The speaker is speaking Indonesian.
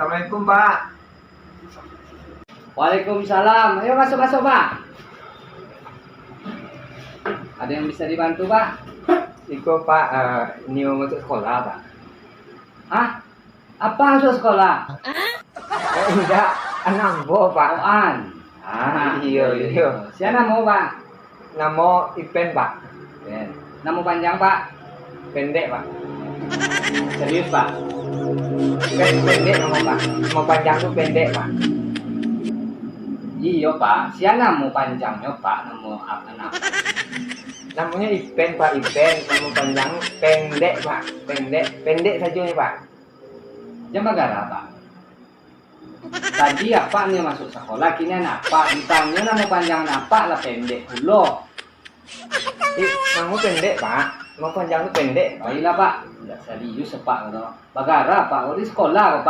Assalamualaikum, Pak. Waalaikumsalam. Ayo masuk, Pak. Ada yang bisa dibantu, Pak? Iko, Pak, ini mau masuk sekolah, Pak. Hah? Apa masuk sekolah? Enggak, anak bo, Pak. Apaan? Iya. Siapa mau, Pak? Nama Ipen, Pak. Nama panjang, Pak? Pendek, Pak. Serius, Pak? Pendek nama, Pak. Nama panjang tuh pendek, Pak. Iya, Pak. Siapa nama panjangnya, Pak? Nama anak. Namanya Ipen, Pak. Ipen. Nama panjang pendek, Pak. Pendek saja nih, Pak. Jam bagara, Pak? Tadi apa nih masuk sekolah, kini anak Pak. Ditanya nama panjang apa lah pendek pula. Nama pendek, Pak. Nama panjang tuh pendek. Baiklah, Pak. Tidak serius, Pak. Bagara, Pak. Oh, di sekolah, Pak.